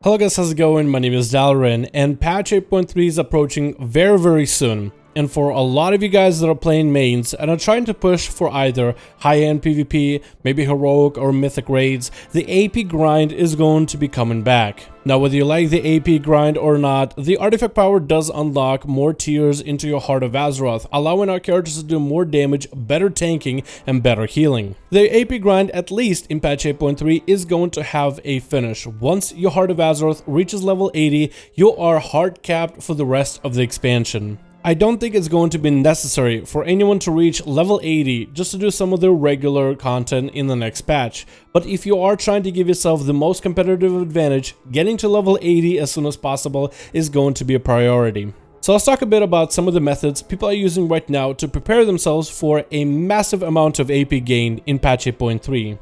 Hello guys, how's it going? My name is Dalaran, and patch 8.3 is approaching very soon. And for a lot of you guys that are playing mains and are trying to push for either high-end PvP, maybe heroic or mythic raids, the AP grind is going to be coming back. Now, whether you like the AP grind or not, the artifact power does unlock more tiers into your Heart of Azeroth, allowing our characters to do more damage, better tanking, and better healing. The AP grind, at least in patch 8.3, is going to have a finish. Once your Heart of Azeroth reaches level 80, you are hard capped for the rest of the expansion. I don't think it's going to be necessary for anyone to reach level 80 just to do some of their regular content in the next patch. But if you are trying to give yourself the most competitive advantage, getting to level 80 as soon as possible is going to be a priority. So let's talk a bit about some of the methods people are using right now to prepare themselves for a massive amount of AP gain in patch 8.3.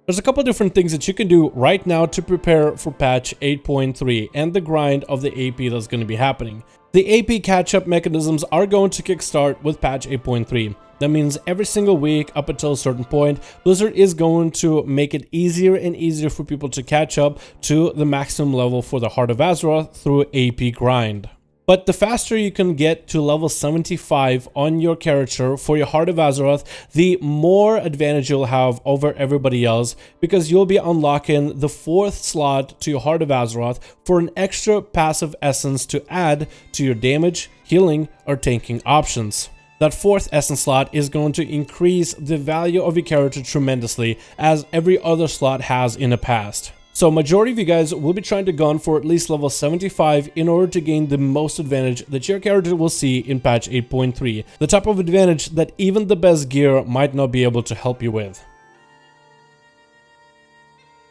There's a couple different things that you can do right now to prepare for patch 8.3 and the grind of the AP that's going to be happening. The AP catch-up mechanisms are going to kickstart with patch 8.3. That means every single week up until a certain point, Blizzard is going to make it easier and easier for people to catch up to the maximum level for the Heart of Azeroth through AP grind. But the faster you can get to level 75 on your character for your Heart of Azeroth, the more advantage you'll have over everybody else, because you'll be unlocking the 4th slot to your Heart of Azeroth for an extra passive essence to add to your damage, healing, or tanking options. That 4th essence slot is going to increase the value of your character tremendously, as every other slot has in the past. So majority of you guys will be trying to gun for at least level 75 in order to gain the most advantage that your character will see in patch 8.3, the type of advantage that even the best gear might not be able to help you with.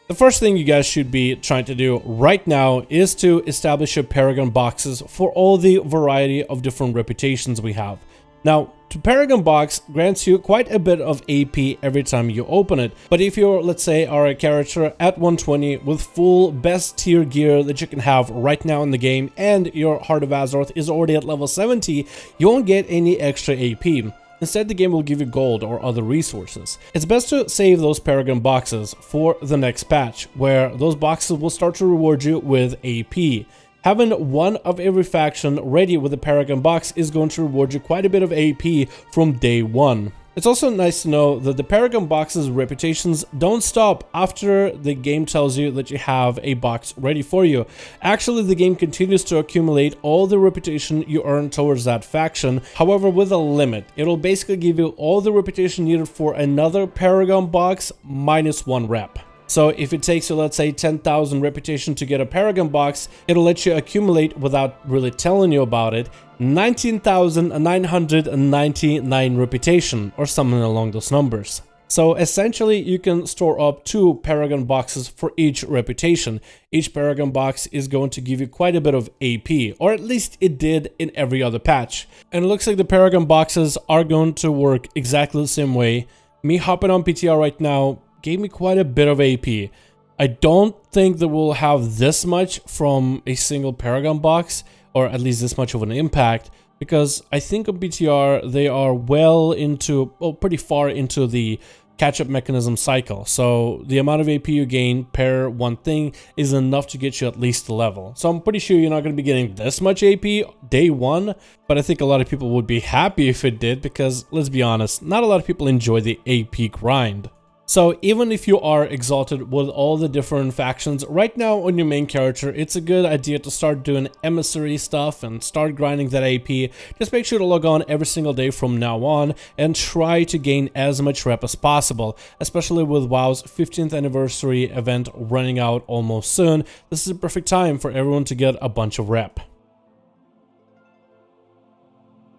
The first thing you guys should be trying to do right now is to establish your Paragon Boxes for all the variety of different reputations we have. Now, the Paragon Box grants you quite a bit of AP every time you open it, but if you're, let's say, are a character at 120 with full best tier gear that you can have right now in the game, and your Heart of Azeroth is already at level 70, you won't get any extra AP. Instead, the game will give you gold or other resources. It's best to save those Paragon Boxes for the next patch, where those boxes will start to reward you with AP. Having one of every faction ready with a Paragon Box is going to reward you quite a bit of AP from day one. It's also nice to know that the Paragon Box's reputations don't stop after the game tells you that you have a box ready for you. Actually, the game continues to accumulate all the reputation you earn towards that faction, however with a limit. It'll basically give you all the reputation needed for another Paragon Box minus 1 rep. So if it takes you, let's say, 10,000 reputation to get a Paragon Box, it'll let you accumulate, without really telling you about it, 19,999 reputation, or something along those numbers. So essentially, you can store up 2 Paragon Boxes for each reputation. Each Paragon Box is going to give you quite a bit of AP, or at least it did in every other patch. And it looks like the Paragon Boxes are going to work exactly the same way. Me hopping on PTR right now gave me quite a bit of AP. I don't think that we'll have this much from a single Paragon Box, or at least this much of an impact, because I think on BTR they are pretty far into the catch-up mechanism cycle. So the amount of AP you gain per one thing is enough to get you at least a level. So I'm pretty sure you're not going to be getting this much AP day one, but I think a lot of people would be happy if it did, because let's be honest, not a lot of people enjoy the AP grind. So even if you are exalted with all the different factions, right now on your main character, it's a good idea to start doing emissary stuff and start grinding that AP. Just make sure to log on every single day from now on and try to gain as much rep as possible, especially with WoW's 15th anniversary event running out almost soon. This is a perfect time for everyone to get a bunch of rep.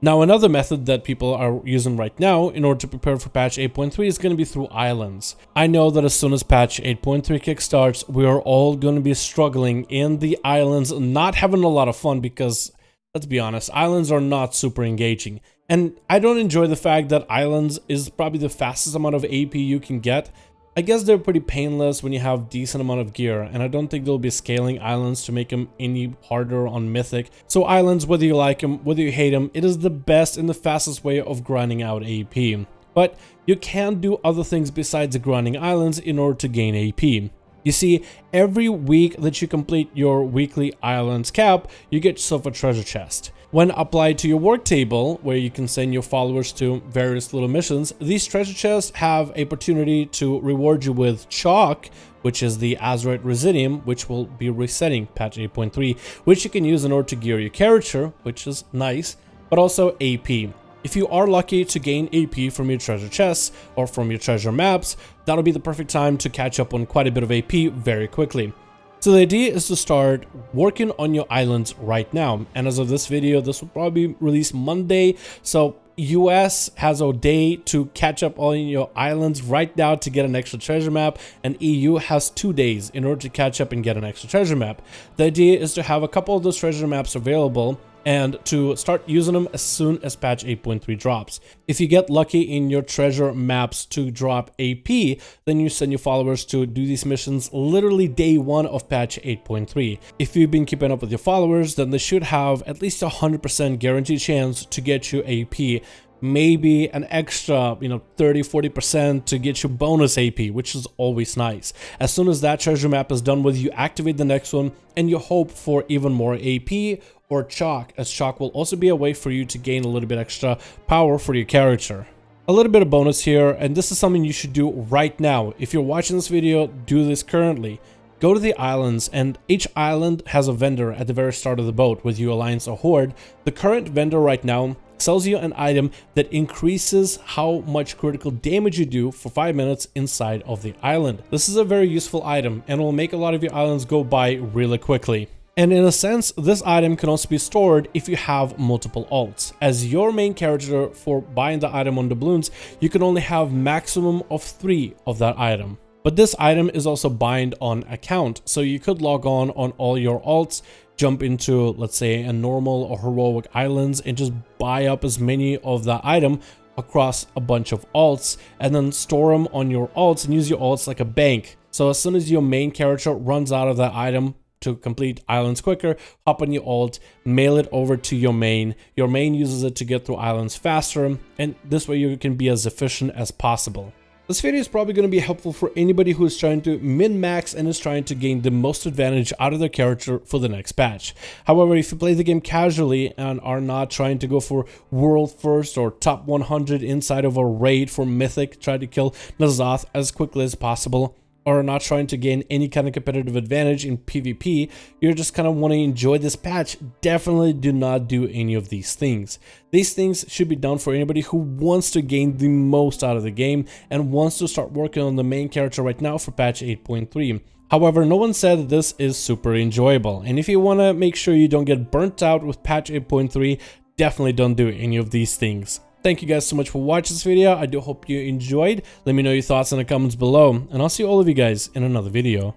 Now, another method that people are using right now in order to prepare for patch 8.3 is going to be through islands. I know that as soon as patch 8.3 kickstarts, we are all going to be struggling in the islands, not having a lot of fun, because, let's be honest, islands are not super engaging. And I don't enjoy the fact that islands is probably the fastest amount of AP you can get. I guess they're pretty painless when you have decent amount of gear, and I don't think they'll be scaling islands to make them any harder on Mythic. So islands, whether you like them, whether you hate them, it is the best and the fastest way of grinding out AP. But you can do other things besides grinding islands in order to gain AP. You see, every week that you complete your weekly islands cap, you get yourself a treasure chest. When applied to your work table, where you can send your followers to various little missions, these treasure chests have a opportunity to reward you with chalk, which is the Azeroth Residium, which will be resetting patch 8.3, which you can use in order to gear your character, which is nice, but also AP. If you are lucky to gain AP from your treasure chests or from your treasure maps, that'll be the perfect time to catch up on quite a bit of AP very quickly. So the idea is to start working on your islands right now, and as of this video, this will probably be released Monday, so US has a day to catch up on your islands right now to get an extra treasure map, and EU has 2 days in order to catch up and get an extra treasure map. The idea is to have a couple of those treasure maps available and to start using them as soon as patch 8.3 drops. If you get lucky in your treasure maps to drop AP, then you send your followers to do these missions literally day 1 of patch 8.3. If you've been keeping up with your followers, then they should have at least a 100% guaranteed chance to get you AP. Maybe an extra, 30-40% to get you bonus AP, which is always nice. As soon as that treasure map is done with, you activate the next one and you hope for even more AP or chalk, as chalk will also be a way for you to gain a little bit extra power for your character. A little bit of bonus here, and this is something you should do right now. If you're watching this video, do this currently. Go to the islands, and each island has a vendor at the very start of the boat with you alliance or horde. The current vendor right now sells you an item that increases how much critical damage you do for 5 minutes inside of the island. This is a very useful item and will make a lot of your islands go by really quickly. And in a sense, this item can also be stored if you have multiple alts. As your main character, for buying the item on doubloons, you can only have maximum of 3 of that item. But this item is also bind on account, so you could log on all your alts, jump into, let's say, a normal or heroic islands and just buy up as many of that item across a bunch of alts, and then store them on your alts and use your alts like a bank. So as soon as your main character runs out of that item, to complete islands quicker, hop on your alt, mail it over to your main. Your main uses it to get through islands faster, and this way you can be as efficient as possible. This video is probably going to be helpful for anybody who is trying to min-max and is trying to gain the most advantage out of their character for the next patch. However, if you play the game casually and are not trying to go for world first or top 100 inside of a raid for mythic, try to kill Azeroth as quickly as possible, or not trying to gain any kind of competitive advantage in PvP, you're just kind of want to enjoy this patch, definitely do not do any of these things. These things should be done for anybody who wants to gain the most out of the game and wants to start working on the main character right now for patch 8.3. However, no one said that this is super enjoyable, and if you want to make sure you don't get burnt out with patch 8.3, definitely don't do any of these things. Thank you guys so much for watching this video. I do hope you enjoyed. Let me know your thoughts in the comments below, and I'll see all of you guys in another video.